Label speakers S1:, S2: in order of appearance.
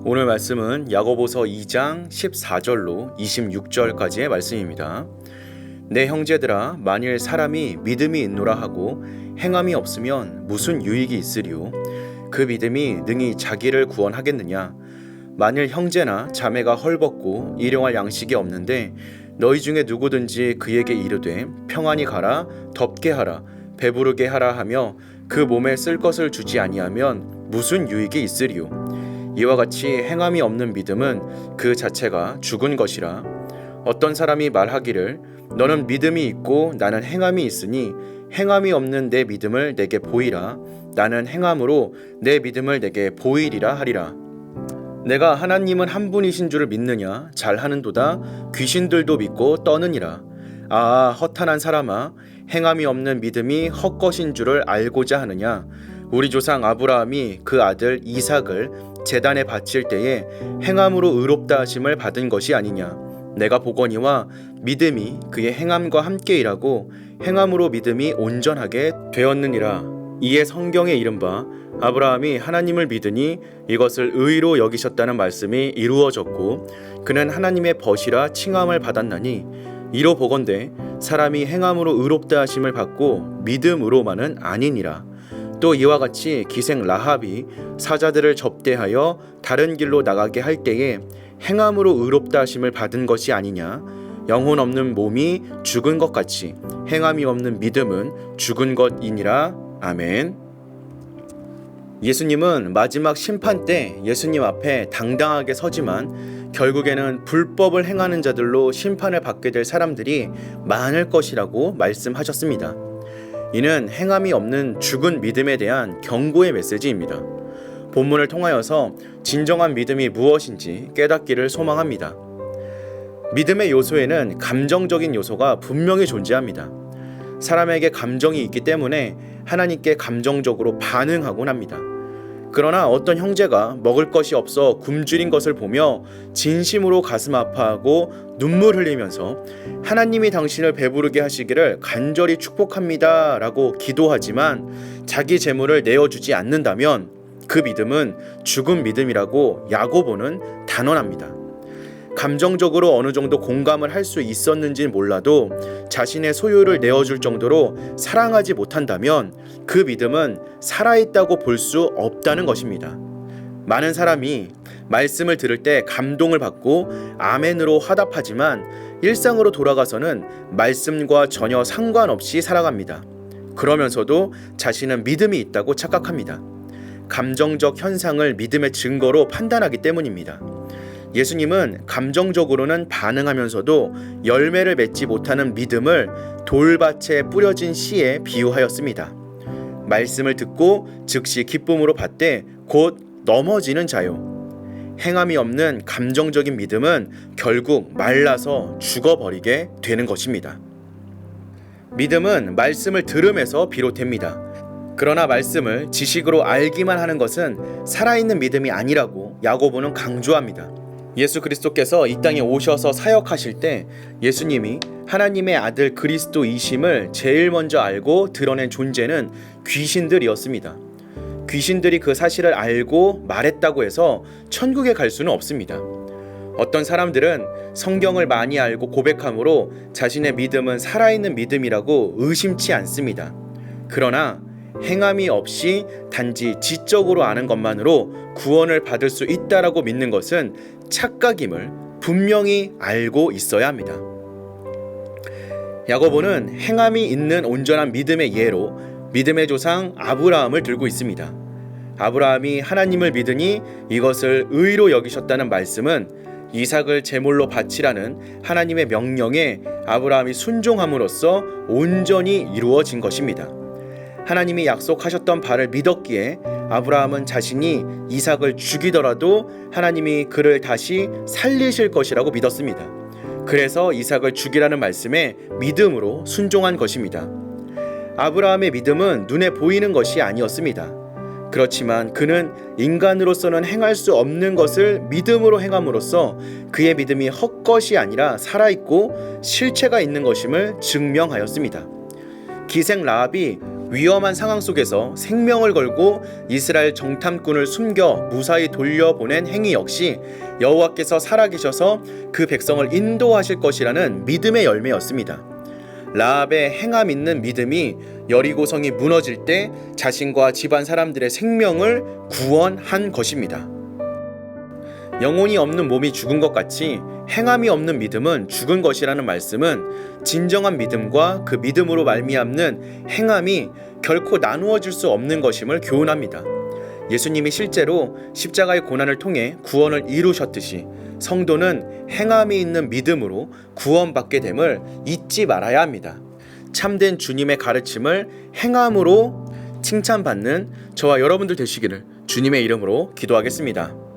S1: 오늘 말씀은 야고보서 2장 14절로 26절까지의 말씀입니다. 내 형제들아, 만일 사람이 믿음이 있노라 하고 행함이 없으면 무슨 유익이 있으리요? 그 믿음이 능히 자기를 구원하겠느냐? 만일 형제나 자매가 헐벗고 일용할 양식이 없는데 너희 중에 누구든지 그에게 이르되 평안히 가라, 덥게 하라, 배부르게 하라 하며 그 몸에 쓸 것을 주지 아니하면 무슨 유익이 있으리요? 이와 같이 행함이 없는 믿음은 그 자체가 죽은 것이라. 어떤 사람이 말하기를 너는 믿음이 있고 나는 행함이 있으니 행함이 없는 내 믿음을 내게 보이라. 나는 행함으로 내 믿음을 내게 보이리라 하리라. 내가 하나님은 한 분이신 줄을 믿느냐? 잘하는도다. 귀신들도 믿고 떠느니라. 아, 허탄한 사람아, 행함이 없는 믿음이 헛것인 줄을 알고자 하느냐? 우리 조상 아브라함이 그 아들 이삭을 제단에 바칠 때에 행함으로 의롭다 하심을 받은 것이 아니냐? 내가 보거니와 믿음이 그의 행함과 함께 일하고 행함으로 믿음이 온전하게 되었느니라. 이에 성경에 이른바 아브라함이 하나님을 믿으니 이것을 의로 여기셨다는 말씀이 이루어졌고 그는 하나님의 벗이라 칭함을 받았나니 이로 보건대 사람이 행함으로 의롭다 하심을 받고 믿음으로만은 아니니라. 또 이와 같이 기생 라합이 사자들을 접대하여 다른 길로 나가게 할 때에 행함으로 의롭다 하심을 받은 것이 아니냐? 영혼 없는 몸이 죽은 것 같이 행함이 없는 믿음은 죽은 것이니라. 아멘. 예수님은 마지막 심판 때 예수님 앞에 당당하게 서지만 결국에는 불법을 행하는 자들로 심판을 받게 될 사람들이 많을 것이라고 말씀하셨습니다. 이는 행함이 없는 죽은 믿음에 대한 경고의 메시지입니다. 본문을 통하여서 진정한 믿음이 무엇인지 깨닫기를 소망합니다. 믿음의 요소에는 감정적인 요소가 분명히 존재합니다. 사람에게 감정이 있기 때문에 하나님께 감정적으로 반응하곤 합니다. 그러나 어떤 형제가 먹을 것이 없어 굶주린 것을 보며 진심으로 가슴 아파하고 눈물 흘리면서 하나님이 당신을 배부르게 하시기를 간절히 축복합니다 라고 기도하지만 자기 재물을 내어주지 않는다면 그 믿음은 죽은 믿음이라고 야고보는 단언합니다. 감정적으로 어느 정도 공감을 할 수 있었는지는 몰라도 자신의 소유를 내어줄 정도로 사랑하지 못한다면 그 믿음은 살아있다고 볼 수 없다는 것입니다. 많은 사람이 말씀을 들을 때 감동을 받고 아멘으로 화답하지만 일상으로 돌아가서는 말씀과 전혀 상관없이 살아갑니다. 그러면서도 자신은 믿음이 있다고 착각합니다. 감정적 현상을 믿음의 증거로 판단하기 때문입니다. 예수님은 감정적으로는 반응하면서도 열매를 맺지 못하는 믿음을 돌밭에 뿌려진 씨에 비유하였습니다. 말씀을 듣고 즉시 기쁨으로 받되 곧 넘어지는 자요. 행함이 없는 감정적인 믿음은 결국 말라서 죽어버리게 되는 것입니다. 믿음은 말씀을 들음에서 비롯됩니다. 그러나 말씀을 지식으로 알기만 하는 것은 살아있는 믿음이 아니라고 야고보는 강조합니다. 예수 그리스도께서 이 땅에 오셔서 사역하실 때 예수님이 하나님의 아들 그리스도이심을 제일 먼저 알고 드러낸 존재는 귀신들이었습니다. 귀신들이 그 사실을 알고 말했다고 해서 천국에 갈 수는 없습니다. 어떤 사람들은 성경을 많이 알고 고백함으로 자신의 믿음은 살아있는 믿음이라고 의심치 않습니다. 그러나 행함이 없이 단지 지적으로 아는 것만으로 구원을 받을 수 있다라고 믿는 것은 착각임을 분명히 알고 있어야 합니다. 야고보는 행함이 있는 온전한 믿음의 예로 믿음의 조상 아브라함을 들고 있습니다. 아브라함이 하나님을 믿으니 이것을 의로 여기셨다는 말씀은 이삭을 제물로 바치라는 하나님의 명령에 아브라함이 순종함으로써 온전히 이루어진 것입니다. 하나님이 약속하셨던 바를 믿었기에 아브라함은 자신이 이삭을 죽이더라도 하나님이 그를 다시 살리실 것이라고 믿었습니다. 그래서 이삭을 죽이라는 말씀에 믿음으로 순종한 것입니다. 아브라함의 믿음은 눈에 보이는 것이 아니었습니다. 그렇지만 그는 인간으로서는 행할 수 없는 것을 믿음으로 행함으로써 그의 믿음이 헛것이 아니라 살아있고 실체가 있는 것임을 증명하였습니다. 기생 라합이 위험한 상황 속에서 생명을 걸고 이스라엘 정탐꾼을 숨겨 무사히 돌려보낸 행위 역시 여호와께서 살아계셔서 그 백성을 인도하실 것이라는 믿음의 열매였습니다. 라합의 행함 있는 믿음이 여리고성이 무너질 때 자신과 집안 사람들의 생명을 구원한 것입니다. 영혼이 없는 몸이 죽은 것 같이 행함이 없는 믿음은 죽은 것이라는 말씀은 진정한 믿음과 그 믿음으로 말미암는 행함이 결코 나누어질 수 없는 것임을 교훈합니다. 예수님이 실제로 십자가의 고난을 통해 구원을 이루셨듯이 성도는 행함이 있는 믿음으로 구원받게 됨을 잊지 말아야 합니다. 참된 주님의 가르침을 행함으로 칭찬받는 저와 여러분들 되시기를 주님의 이름으로 기도하겠습니다.